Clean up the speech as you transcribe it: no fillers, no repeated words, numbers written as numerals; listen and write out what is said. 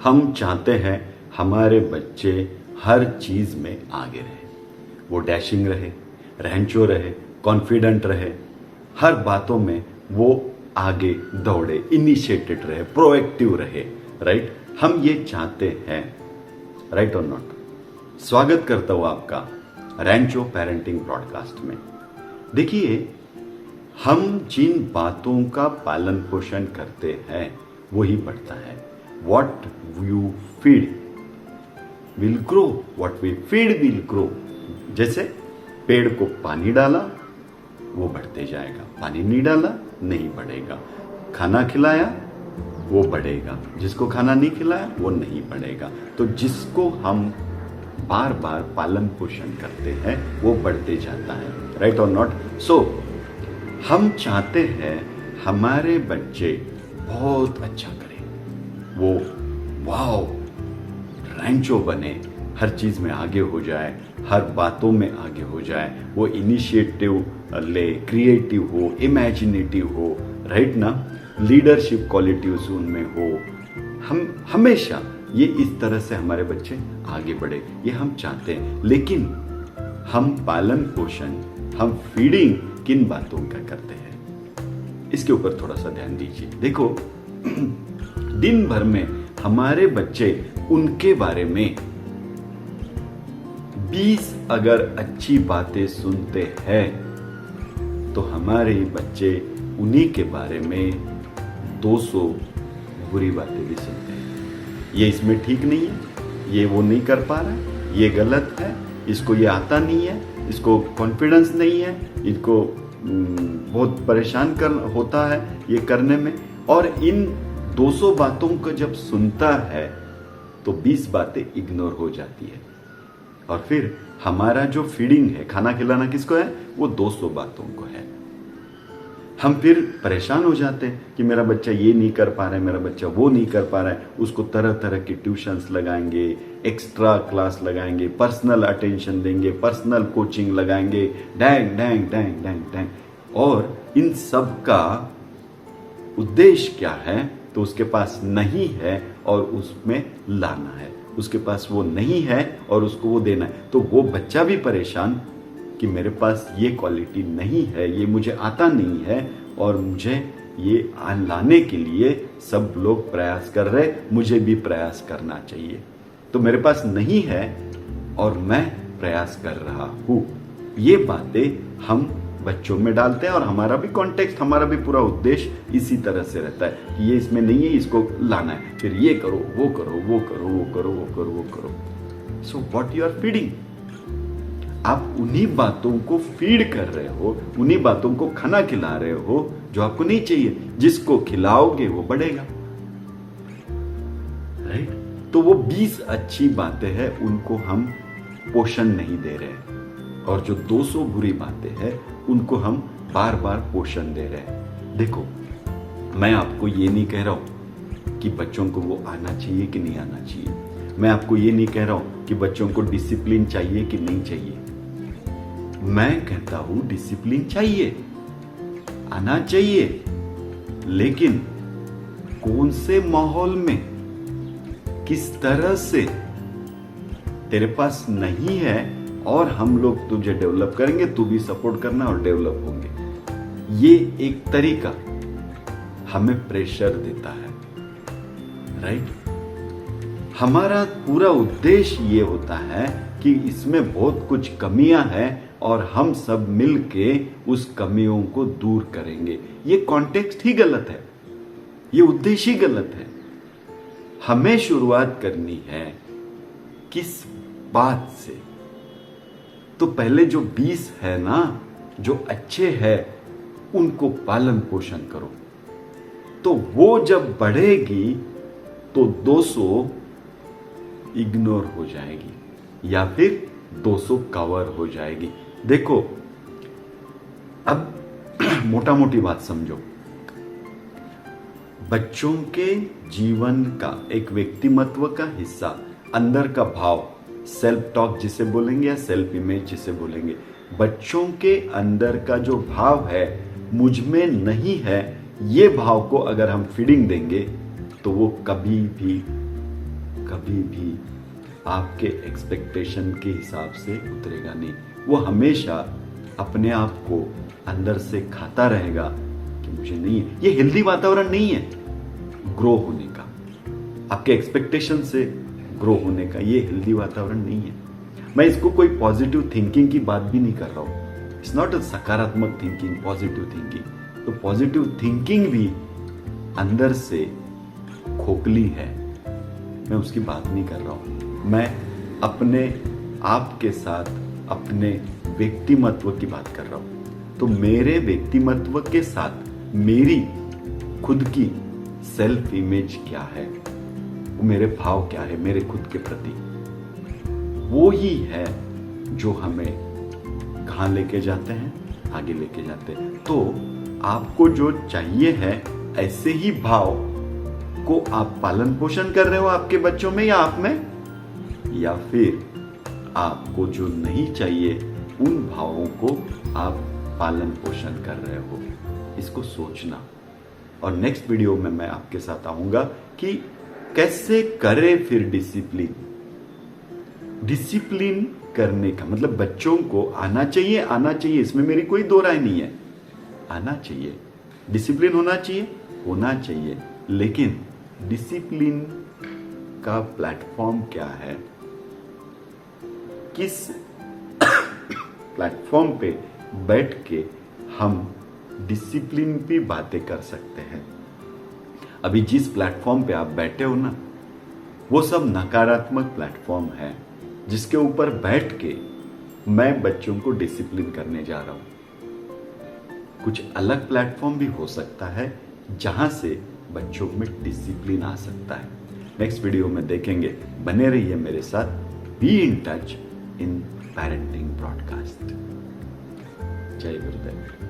हम चाहते हैं हमारे बच्चे हर चीज में आगे रहे, वो डैशिंग रहे, रैंचो रहे, कॉन्फिडेंट रहे, हर बातों में वो आगे दौड़े, इनिशिएटेड रहे, प्रोएक्टिव रहे, राइट। हम ये चाहते हैं, राइट और नॉट। स्वागत करता हूं आपका रैंचो पेरेंटिंग ब्रॉडकास्ट में। देखिए, हम जिन बातों का पालन पोषण करते हैं वही बढ़ता है। What you feed will grow, what we feed will grow. जैसे पेड़ को पानी डाला वो बढ़ते जाएगा, पानी नहीं डाला नहीं बढ़ेगा, खाना खिलाया वो बढ़ेगा, जिसको खाना नहीं खिलाया वो नहीं बढ़ेगा। तो जिसको हम बार बार पालन पोषण करते हैं वो बढ़ते जाता है, राइट और नॉट। सो हम चाहते हैं हमारे बच्चे बहुत अच्छा करें, वो वाओ रैंचो बने, हर चीज में आगे हो जाए, हर बातों में आगे हो जाए, वो इनिशिएटिव ले, क्रिएटिव हो, इमेजिनेटिव हो, राइट ना, लीडरशिप क्वालिटीज उनमें हो। हम हमेशा ये इस तरह से हमारे बच्चे आगे बढ़े, ये हम चाहते हैं। लेकिन हम पालन पोषण, हम फीडिंग किन बातों का करते हैं, इसके ऊपर थोड़ा सा ध्यान दीजिए। देखो, दिन भर में हमारे बच्चे उनके बारे में 20 अगर अच्छी बातें सुनते हैं तो हमारे बच्चे उन्हीं के बारे में 200 बुरी बातें भी सुनते हैं। ये इसमें ठीक नहीं है, ये वो नहीं कर पा रहा है, ये गलत है, इसको ये आता नहीं है, इसको कॉन्फिडेंस नहीं है, इनको बहुत परेशान होता है ये करने में। और इन 200 बातों को जब सुनता है तो 20 बातें इग्नोर हो जाती है, और फिर हमारा जो फीडिंग है, खाना खिलाना किसको है, वो 200 बातों को है। हम फिर परेशान हो जाते हैं कि मेरा बच्चा ये नहीं कर पा रहा है, मेरा बच्चा वो नहीं कर पा रहा है। उसको तरह तरह की ट्यूशन्स लगाएंगे, एक्स्ट्रा क्लास लगाएंगे, पर्सनल अटेंशन देंगे, पर्सनल कोचिंग लगाएंगे, dang dang dang dang dang. और इन सब का उद्देश्य क्या है, तो उसके पास नहीं है और उसमें लाना है, उसके पास वो नहीं है और उसको वो देना है। तो वो बच्चा भी परेशान कि मेरे पास ये क्वालिटी नहीं है, ये मुझे आता नहीं है, और मुझे ये लाने के लिए सब लोग प्रयास कर रहे, मुझे भी प्रयास करना चाहिए। तो मेरे पास नहीं है और मैं प्रयास कर रहा हूं। ये बातें हम बच्चों में डालते हैं, और हमारा भी कॉन्टेक्स्ट, हमारा भी पूरा उद्देश्य इसी तरह से रहता है कि ये इसमें नहीं है, इसको लाना है, फिर ये करो, वो करो, वो करो, वो करो, वो करो, वो करो। So what you are feeding, आप उन्हीं बातों को फीड कर रहे हो, उन्हीं बातों को खाना खिला रहे हो जो आपको नहीं चाहिए। जिसको खिलाओगे वो बढ़ेगा, राइट। तो वो 20 अच्छी बातें हैं, उनको हम पोषण नहीं दे रहे, और जो 200 बुरी बातें हैं उनको हम बार बार पोषण दे रहे हैं। देखो, मैं आपको ये नहीं कह रहा हूं कि बच्चों को वो आना चाहिए कि नहीं आना चाहिए, मैं आपको ये नहीं कह रहा हूं कि बच्चों को डिसिप्लिन चाहिए कि नहीं चाहिए। मैं कहता हूं डिसिप्लिन चाहिए, आना चाहिए, लेकिन कौन से माहौल में, किस तरह से। तेरे पास नहीं है और हम लोग तुझे डेवलप करेंगे, तू भी सपोर्ट करना और डेवलप होंगे। ये एक तरीका हमें प्रेशर देता है, राइट। हमारा पूरा उद्देश्य ये होता है कि इसमें बहुत कुछ कमियां हैं और हम सब मिलके उस कमियों को दूर करेंगे। ये कॉन्टेक्स्ट ही गलत है, ये उद्देश्य ही गलत है। हमें शुरुआत करनी है किस बात से, तो पहले जो 20 है ना, जो अच्छे हैं उनको पालन पोषण करो, तो वो जब बढ़ेगी तो 200 इग्नोर हो जाएगी या फिर 200 कवर हो जाएगी। देखो, अब मोटा मोटी बात समझो, बच्चों के जीवन का एक व्यक्तिमत्व का हिस्सा, अंदर का भाव, सेल्फ टॉक जिसे बोलेंगे या सेल्फ इमेज जिसे बोलेंगे, बच्चों के अंदर का जो भाव है मुझ में नहीं है, ये भाव को अगर हम फीडिंग देंगे तो वो कभी भी कभी भी आपके एक्सपेक्टेशन के हिसाब से उतरेगा नहीं। वो हमेशा अपने आप को अंदर से खाता रहेगा कि मुझे नहीं है। ये हेल्दी वातावरण नहीं है ग्रो होने का, आपके एक्सपेक्टेशन से ग्रो होने का ये हेल्दी वातावरण नहीं है। मैं इसको कोई पॉजिटिव थिंकिंग की बात भी नहीं कर रहा हूं। इट्स नॉट अ सकारात्मक थिंकिंग, पॉजिटिव थिंकिंग। तो पॉजिटिव थिंकिंग भी अंदर से खोखली है, मैं उसकी बात नहीं कर रहा हूं। मैं अपने आप के साथ अपने व्यक्तिमत्व की बात कर रहा हूं। तो मेरे व्यक्तिमत्व के साथ मेरी खुद की सेल्फ इमेज क्या है, वो मेरे भाव क्या है मेरे खुद के प्रति, वो ही है जो हमें कहाँ लेके जाते हैं, आगे लेके जाते हैं। तो आपको जो चाहिए है ऐसे ही भाव को आप पालन पोषण कर रहे हो आपके बच्चों में या आप में, या फिर आपको जो नहीं चाहिए उन भावों को आप पालन पोषण कर रहे हो, इसको सोचना। और नेक्स्ट वीडियो में मैं आपके साथ आऊंगा कि कैसे करें फिर डिसिप्लिन। डिसिप्लिन करने का मतलब बच्चों को आना चाहिए, इसमें मेरी कोई दो राय नहीं है। आना चाहिए, डिसिप्लिन होना चाहिए, लेकिन डिसिप्लिन का प्लेटफॉर्म क्या है, किस प्लेटफॉर्म पे बैठ के हम डिसिप्लिन पे बातें कर सकते हैं। अभी जिस प्लेटफॉर्म पे आप बैठे हो ना, वो सब नकारात्मक प्लेटफॉर्म है जिसके ऊपर बैठ के मैं बच्चों को डिसिप्लिन करने जा रहा हूं। कुछ अलग प्लेटफॉर्म भी हो सकता है जहां से बच्चों में डिसिप्लिन आ सकता है। नेक्स्ट वीडियो में देखेंगे। बने रहिए मेरे साथ। Be in touch in parenting broadcast. जय गुरुदेव।